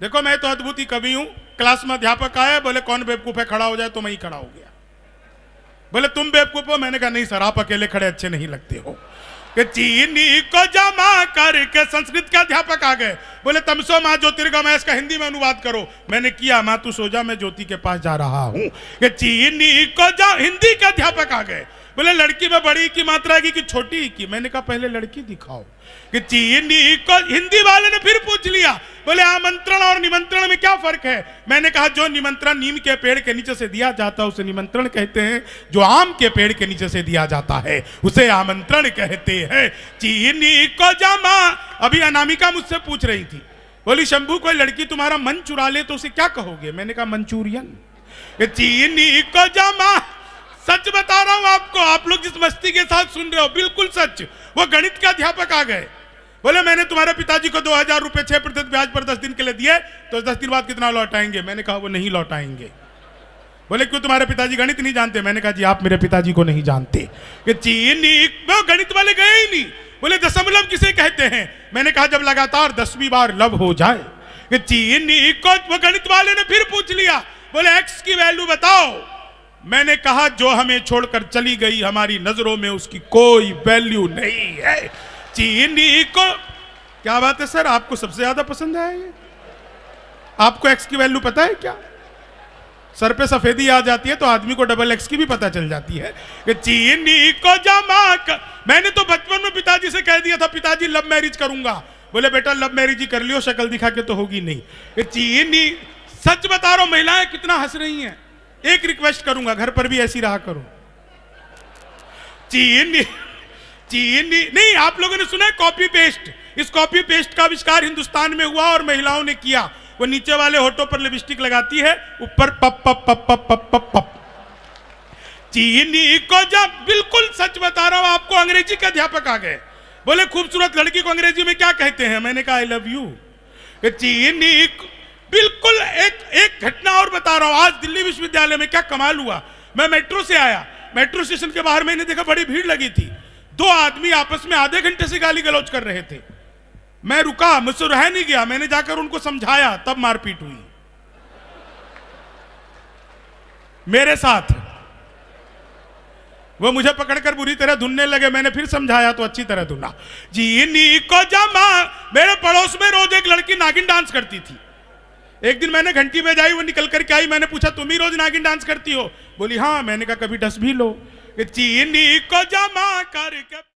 देखो मैं तो अद्भुत ही कवि हूं। क्लास में अध्यापक आया, बोले कौन बेवकूफ है खड़ा हो जाए, तो मैं ही खड़ा हो गया। बोले तुम बेवकूफ हो? मैंने कहा नहीं सर, आप अकेले खड़े अच्छे नहीं लगते हो। कि चीनी को जमा करके संस्कृत के अध्यापक आ गए, बोले तमसो माँ ज्योतिर्गमय, इसका हिंदी में अनुवाद करो। मैंने किया, माँ तू सो जा, मैं ज्योति के पास जा रहा हूं। कि चीनी को हिंदी के अध्यापक आ गए, बोले लड़की में बड़ी की मात्रा की छोटी की। मैंने कहा पहले लड़की दिखाओ। कि चीनी को हिंदी वाले ने फिर पूछ लिया, बोले आमंत्रण और निमंत्रण में क्या फर्क है? मैंने कहा जो निमंत्रण नीम के पेड़ के नीचे से दिया जाता है उसे निमंत्रण कहते हैं, जो आम के पेड़ के नीचे से दिया जाता है उसे आमंत्रण कहते हैं। चीनी को जमा। अभी अनामिका मुझसे पूछ रही थी, बोली शंभू कोई लड़की तुम्हारा मन चुरा ले तो उसे क्या कहोगे? मैंने कहा मंचूरियन। चीनी को जमा। सच बता रहा हूं आपको, आप लोग जिस मस्ती के साथ सुन रहे हो बिल्कुल सच। वो गणित के अध्यापक आ गए, बोले मैंने तुम्हारे पिताजी को 2000 रुपए 6% ब्याज पर 10 दिन के लिए दिए, तो 10 दिन बाद कितना लौटाएंगे? मैंने कहा वो नहीं लौटाएंगे। बोले क्यों, तुम्हारे पिताजी गणित नहीं जानते? मैंने कहा जी आप मेरे पिताजी को नहीं जानते। कि चीनी, वो गणित वाले गए ही नहीं। बोले दशमलव किसे कहते हैं? मैंने कहा जब लगातार 10वीं बार लब हो जाए। कि चीनी को वो गणित वाले ने फिर पूछ लिया, बोले एक्स की वैल्यू बताओ। मैंने कहा जो हमें छोड़कर चली गई हमारी नजरों में उसकी कोई वैल्यू नहीं है। चीनी को। क्या बात है सर, आपको सबसे ज्यादा पसंद है ये? आपको एक्स की वैल्यू पता है क्या? सर पे सफेदी आ जाती है तो आदमी को डबल एक्स की भी पता चल जाती है। कि चीनी को जमा कर। मैंने तो बचपन में पिताजी से कह दिया था पिताजी लव मैरिज करूंगा। बोले बेटा लव मैरिज ही कर लियो, शक्ल दिखा के तो होगी नहीं। कि चीनी, सच बता रहा हूं, महिलाएं कितना हंस रही हैं। एक रिक्वेस्ट करूंगा, घर पर भी ऐसी रहा करो। चीनी चीनी नहीं, आप लोगों ने सुना है कॉपी पेस्ट? इस कॉपी पेस्ट का आविष्कार हिंदुस्तान में हुआ और महिलाओं ने किया। वो नीचे वाले होठों पर लिपस्टिक लगाती है, ऊपर पप पप पप पप पप पप पप। चीनी को जब, बिल्कुल सच बता रहा हूं आपको, अंग्रेजी के अध्यापक आ गए, बोले खूबसूरत लड़की को अंग्रेजी में क्या कहते हैं? मैंने कहा आई लव यू। चीनी, बिल्कुल एक घटना और बता रहा हूं। आज दिल्ली विश्वविद्यालय में क्या कमाल हुआ। मैं मेट्रो से आया, मेट्रो स्टेशन के बाहर मैंने देखा बड़ी भीड़ लगी थी। 2 आदमी आपस में आधे घंटे से गाली गलौज कर रहे थे। मैं रुका, मुझसे रह नहीं गया, मैंने जाकर उनको समझाया, तब मारपीट हुई मेरे साथ। वो मुझे पकड़कर बुरी तरह धुनने लगे, मैंने फिर समझाया तो अच्छी तरह धुना। चीनी को जमा। मेरे पड़ोस में रोज एक लड़की नागिन डांस करती थी। एक दिन मैंने घंटी बजाई, वो निकल कर के आई। मैंने पूछा तुम ही रोज नागिन डांस करती हो? बोली हाँ। मैंने कहा कभी डस भी लो। चीनी को जमा करके